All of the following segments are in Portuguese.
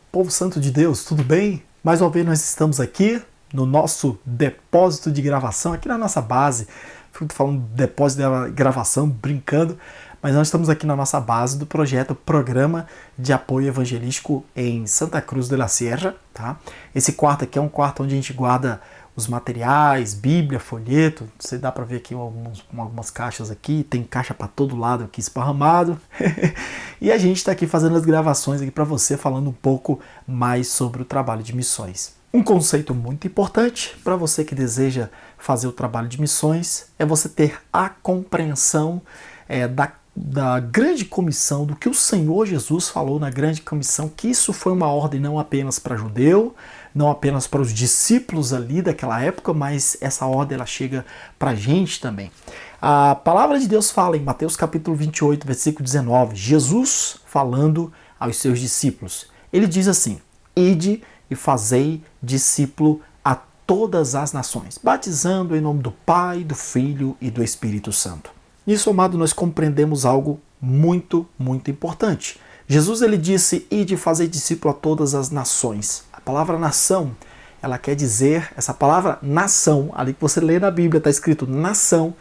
Povo santo de Deus, tudo bem? Mais uma vez nós estamos aqui no nosso depósito de gravação, aqui na nossa base. Fico falando depósito de gravação, brincando, mas nós estamos aqui na nossa base do projeto Programa de Apoio Evangelístico em Santa Cruz de la Sierra, tá? Esse quarto aqui é um quarto onde a gente guarda os materiais, Bíblia, folheto. Você dá para ver aqui algumas caixas aqui, tem caixa para todo lado aqui esparramado. E a gente está aqui fazendo as gravações aqui para você, falando um pouco mais sobre o trabalho de missões. Um conceito muito importante para você que deseja fazer o trabalho de missões é você ter a compreensão da grande comissão, do que o Senhor Jesus falou na grande comissão, que isso foi uma ordem não apenas para judeu, não apenas para os discípulos ali daquela época, mas essa ordem ela chega para a gente também. A palavra de Deus fala em Mateus capítulo 28, versículo 19, Jesus falando aos seus discípulos. Ele diz assim: ide e fazei discípulo a todas as nações, batizando em nome do Pai, do Filho e do Espírito Santo. Nisso, amado, nós compreendemos algo muito, muito importante. Jesus ele disse, ide e fazei discípulo a todas as nações. A palavra nação, ela quer dizer, essa palavra nação, ali que você lê na Bíblia está escrito nação,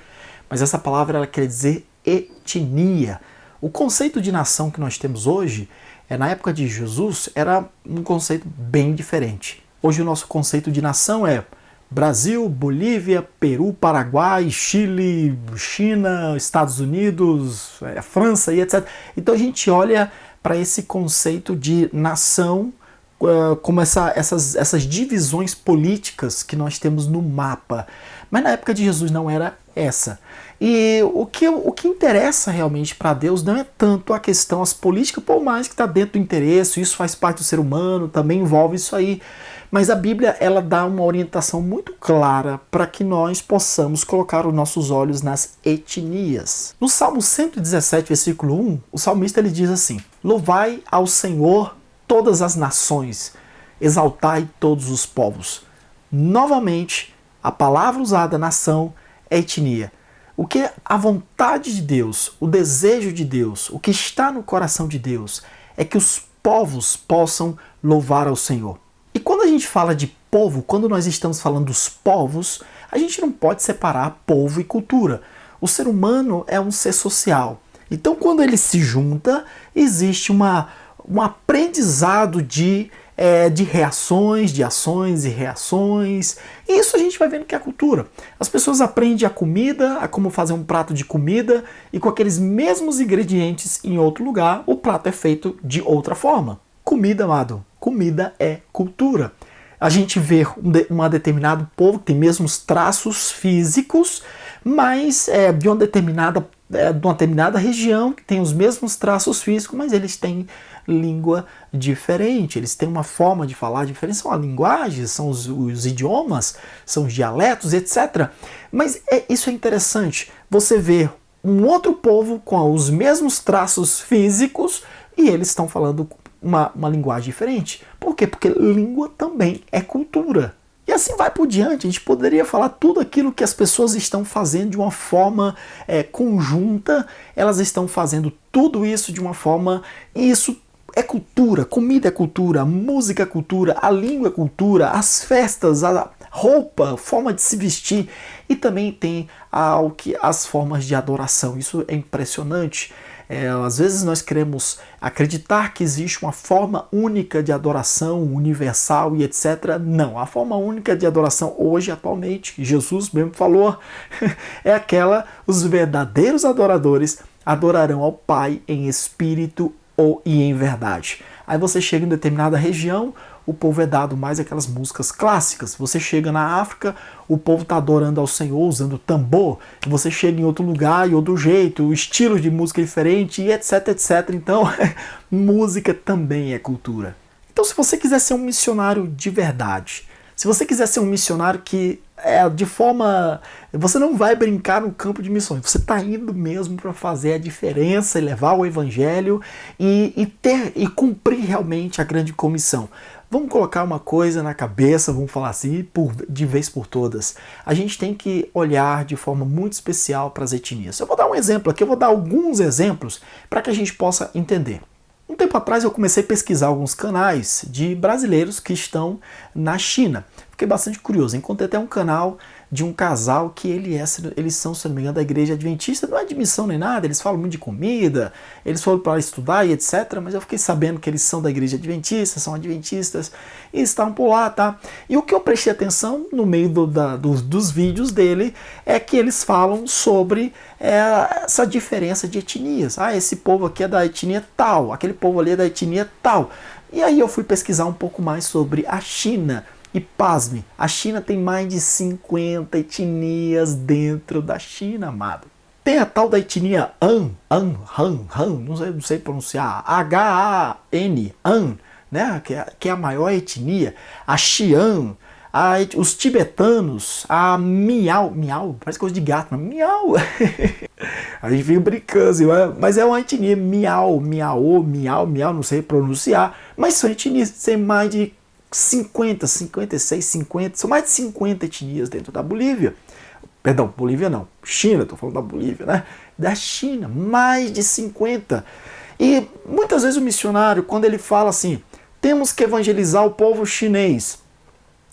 mas essa palavra ela quer dizer etnia. O conceito de nação que nós temos hoje, na época de Jesus, era um conceito bem diferente. Hoje o nosso conceito de nação é Brasil, Bolívia, Peru, Paraguai, Chile, China, Estados Unidos, França e etc. Então a gente olha para esse conceito de nação como essas divisões políticas que nós temos no mapa. Mas na época de Jesus não era essa. E o que interessa realmente para Deus não é tanto a questão, as políticas, por mais que está dentro do interesse, isso faz parte do ser humano, também envolve isso aí. Mas a Bíblia ela dá uma orientação muito clara para que nós possamos colocar os nossos olhos nas etnias. No Salmo 117, versículo 1, o salmista ele diz assim: louvai ao Senhor todas as nações, exaltai todos os povos. Novamente, a palavra usada nação é etnia. O que a vontade de Deus, o desejo de Deus, o que está no coração de Deus é que os povos possam louvar ao Senhor. E quando a gente fala de povo, quando nós estamos falando dos povos, a gente não pode separar povo e cultura. O ser humano é um ser social. Então, quando ele se junta, existe um aprendizado de reações, de ações e reações. E isso a gente vai vendo que é a cultura. As pessoas aprendem a comida, a como fazer um prato de comida, e com aqueles mesmos ingredientes em outro lugar, o prato é feito de outra forma. Comida, amado, comida é cultura. A gente vê um determinado povo que tem mesmos traços físicos, mas de uma determinada região que tem os mesmos traços físicos, mas eles têm língua diferente, eles têm uma forma de falar diferente, são a linguagem, são os idiomas, são os dialetos, etc. Mas isso é interessante, você vê um outro povo com os mesmos traços físicos e eles estão falando uma linguagem diferente. Por quê? Porque língua também é cultura. E assim vai por diante, a gente poderia falar tudo aquilo que as pessoas estão fazendo de uma forma conjunta, elas estão fazendo tudo isso de uma forma, e isso é cultura, comida é cultura, música é cultura, a língua é cultura, as festas, a roupa, forma de se vestir, e também tem as formas de adoração, isso é impressionante. Às vezes nós queremos acreditar que existe uma forma única de adoração, universal e etc. Não, a forma única de adoração hoje, atualmente, Jesus mesmo falou, é os verdadeiros adoradores adorarão ao Pai em espírito e em verdade. Aí você chega em determinada região, o povo é dado mais aquelas músicas clássicas. Você chega na África, o povo está adorando ao Senhor usando tambor. Você chega em outro lugar e outro jeito, o estilo de música é diferente e etc, etc. Então, música também é cultura. Então, se você quiser ser um missionário de verdade, se você quiser ser um missionário que você não vai brincar no campo de missões, você está indo mesmo para fazer a diferença e levar o evangelho e cumprir realmente a grande comissão. Vamos colocar uma coisa na cabeça, vamos falar assim, de vez por todas. A gente tem que olhar de forma muito especial para as etnias. Eu vou dar um exemplo aqui, eu vou dar alguns exemplos para que a gente possa entender. Um tempo atrás eu comecei a pesquisar alguns canais de brasileiros que estão na China. Fiquei bastante curioso, encontrei até um canal de um casal que eles são, se não me engano, da igreja adventista, não é de missão nem nada, eles falam muito de comida, eles foram para estudar e etc, mas eu fiquei sabendo que eles são da igreja adventista, são adventistas, e estavam por lá, tá? E o que eu prestei atenção no meio dos vídeos dele é que eles falam sobre essa diferença de etnias. Ah, esse povo aqui é da etnia tal, aquele povo ali é da etnia tal. E aí eu fui pesquisar um pouco mais sobre a China. E pasme, a China tem mais de 50 etnias dentro da China, amado. Tem a tal da etnia Han, não sei pronunciar, H-A-N, Han, né? Que é a maior etnia. A Xi'an, os tibetanos, a Miao, parece coisa de gato, mas Miao. A gente fica brincando, mas é uma etnia Miao, não sei pronunciar, mas são etnias, tem mais de 50, 56, 50, são mais de 50 etnias dentro da Bolívia. Perdão, Bolívia não, China, estou falando da Bolívia, né? Da China, mais de 50. E muitas vezes o missionário, quando ele fala assim, temos que evangelizar o povo chinês,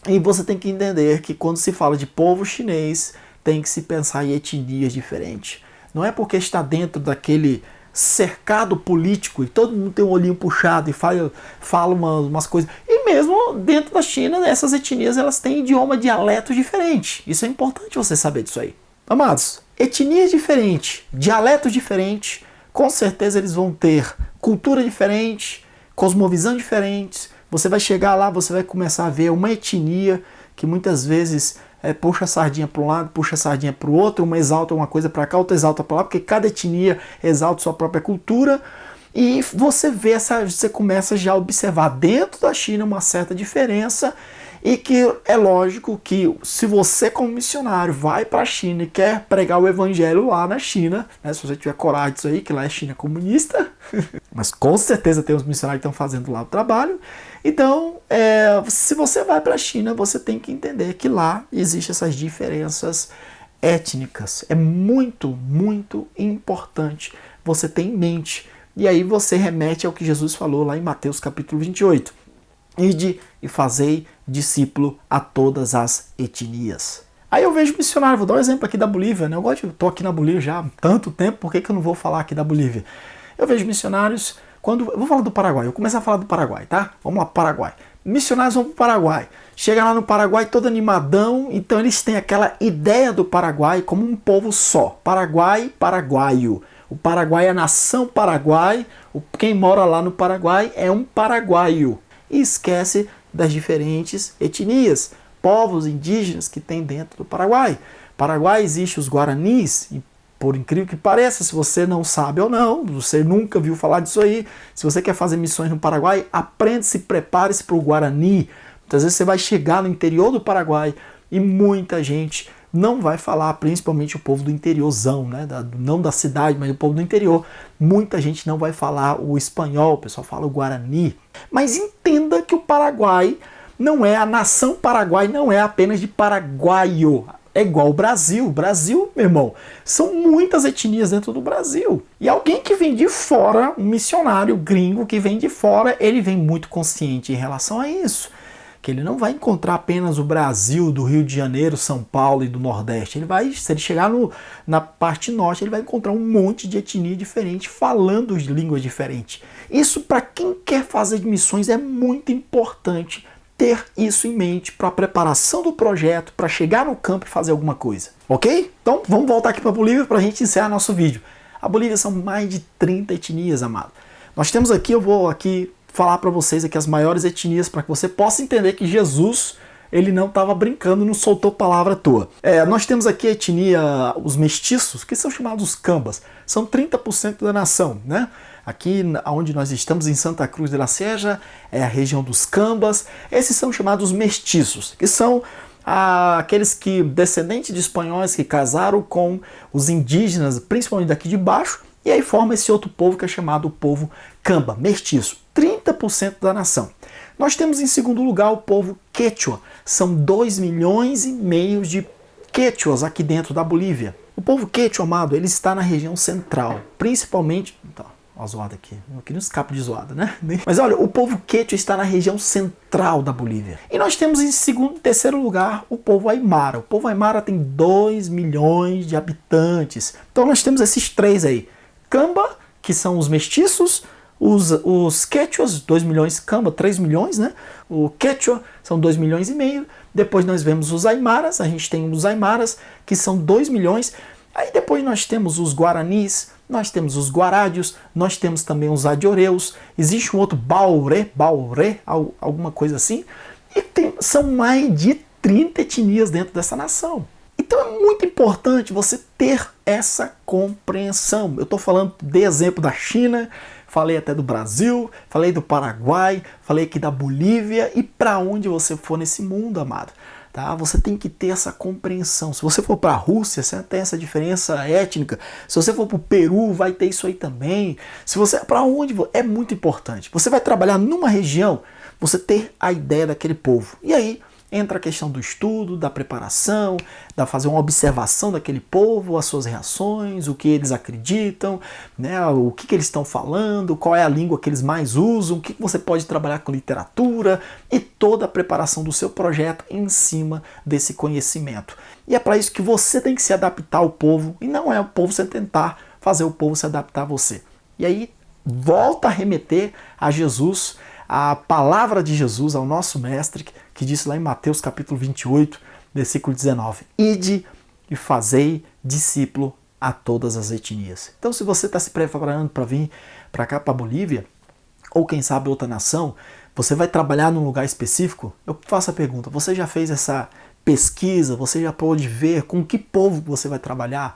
e você tem que entender que quando se fala de povo chinês, tem que se pensar em etnias diferentes. Não é porque está dentro daquele cercado político e todo mundo tem um olhinho puxado e fala umas coisas. E mesmo dentro da China, essas etnias elas têm idioma, dialeto diferente. Isso é importante você saber disso aí. Amados, etnias diferentes, dialetos diferentes, com certeza eles vão ter cultura diferente, cosmovisão diferente. Você vai chegar lá, você vai começar a ver uma etnia que muitas vezes puxa a sardinha para um lado, puxa a sardinha para o outro, uma exalta uma coisa para cá, outra exalta para lá, porque cada etnia exalta sua própria cultura, e você começa já a observar dentro da China uma certa diferença, e que é lógico que se você como missionário vai para a China e quer pregar o evangelho lá na China, né, se você tiver coragem disso aí, que lá é China comunista, mas com certeza tem uns missionários que estão fazendo lá o trabalho. Então, se você vai para a China, você tem que entender que lá existem essas diferenças étnicas. É muito, muito importante você ter em mente. E aí você remete ao que Jesus falou lá em Mateus capítulo 28. Ide e fazei discípulo a todas as etnias. Aí eu vejo missionário, vou dar um exemplo aqui da Bolívia, né? Eu estou aqui na Bolívia já há tanto tempo, por que eu não vou falar aqui da Bolívia? Eu vejo missionários, eu vou falar do Paraguai, eu vou começar a falar do Paraguai, tá? Vamos lá, Paraguai. Missionários vão para o Paraguai. Chega lá no Paraguai todo animadão, então eles têm aquela ideia do Paraguai como um povo só. Paraguai, paraguaio. O Paraguai é a nação Paraguai, quem mora lá no Paraguai é um paraguaio. E esquece das diferentes etnias, povos indígenas que tem dentro do Paraguai. Paraguai existe os guaranis, e por incrível que pareça, se você não sabe ou não, você nunca viu falar disso aí, se você quer fazer missões no Paraguai, aprende-se, prepare-se para o Guarani. Muitas vezes você vai chegar no interior do Paraguai e muita gente não vai falar, principalmente o povo do interiorzão, né? Não da cidade, mas o povo do interior. Muita gente não vai falar o espanhol, o pessoal fala o Guarani. Mas entenda que o Paraguai não é, a nação Paraguai não é apenas de paraguaio. É igual o Brasil. O Brasil, meu irmão, são muitas etnias dentro do Brasil. E alguém que vem de fora, um missionário gringo que vem de fora, ele vem muito consciente em relação a isso. Que ele não vai encontrar apenas o Brasil, do Rio de Janeiro, São Paulo e do Nordeste. Ele vai, se ele chegar na parte norte, ele vai encontrar um monte de etnia diferente, falando línguas diferentes. Isso, para quem quer fazer missões, é muito importante ter isso em mente para a preparação do projeto, para chegar no campo e fazer alguma coisa. Ok? Então, vamos voltar aqui para a Bolívia para a gente encerrar nosso vídeo. A Bolívia são mais de 30 etnias, amado. Nós temos aqui, eu vou aqui falar para vocês aqui as maiores etnias para que você possa entender que Jesus, ele não estava brincando, não soltou palavra à toa. Nós temos aqui a etnia, os mestiços, que são chamados cambas. São 30% da nação, né? Aqui onde nós estamos, em Santa Cruz de la Sierra, é a região dos cambas. Esses são chamados mestiços, que são aqueles descendentes de espanhóis que casaram com os indígenas, principalmente daqui de baixo, e aí forma esse outro povo que é chamado o povo camba, mestiço. 30% da nação. Nós temos em segundo lugar o povo quechua. São 2,5 milhões de quechuas aqui dentro da Bolívia. O povo quechua, amado, ele está na região central, principalmente, Ó, zoada aqui. Não queria um escape de zoada, né? Mas olha, o povo quechua está na região central da Bolívia. E nós temos em segundo e terceiro lugar o povo aimara. O povo aimara tem 2 milhões de habitantes. Então nós temos esses três aí. Camba, que são os mestiços, os quechuas, 2 milhões, Camba, 3 milhões, né? O quechua são 2 milhões e meio. Depois nós vemos os aimaras, a gente tem os aimaras, que são 2 milhões. Aí depois nós temos os guaranis, nós temos os guarádios, nós temos também os adioreus, existe um outro bauré, alguma coisa assim. E são mais de 30 etnias dentro dessa nação. Então é muito importante você ter essa compreensão. Eu estou falando de exemplo da China, falei até do Brasil, falei do Paraguai, falei aqui da Bolívia e para onde você for nesse mundo, amado. Tá? Você tem que ter essa compreensão. Se você for para a Rússia, você tem essa diferença étnica. Se você for para o Peru, vai ter isso aí também. Se você para onde é muito importante. Você vai trabalhar numa região, você ter a ideia daquele povo. E aí entra a questão do estudo, da preparação, da fazer uma observação daquele povo, as suas reações, o que eles acreditam, né, o que eles estão falando, qual é a língua que eles mais usam, o que você pode trabalhar com literatura e toda a preparação do seu projeto em cima desse conhecimento. E é para isso que você tem que se adaptar ao povo e não é o povo você tentar fazer o povo se adaptar a você. E aí volta a remeter a Jesus, a palavra de Jesus, ao nosso mestre, que disse lá em Mateus capítulo 28, versículo 19, ide e fazei discípulo a todas as etnias. Então se você está se preparando para vir para cá, para a Bolívia, ou quem sabe outra nação, você vai trabalhar num lugar específico, eu faço a pergunta, você já fez essa pesquisa, você já pôde ver com que povo você vai trabalhar?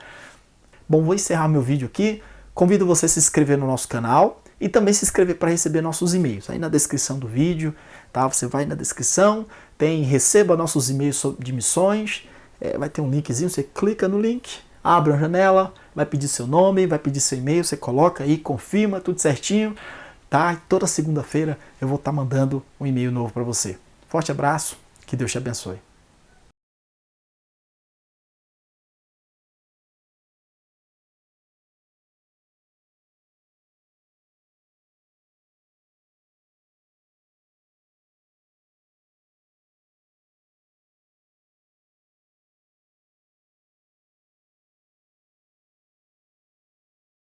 Bom, vou encerrar meu vídeo aqui, convido você a se inscrever no nosso canal, e também se inscrever para receber nossos e-mails. Aí na descrição do vídeo, tá? Você vai na descrição, tem receba nossos e-mails de missões, vai ter um linkzinho, você clica no link, abre uma janela, vai pedir seu nome, vai pedir seu e-mail, você coloca aí, confirma, tudo certinho, tá? E toda segunda-feira eu vou estar mandando um e-mail novo para você. Forte abraço, que Deus te abençoe.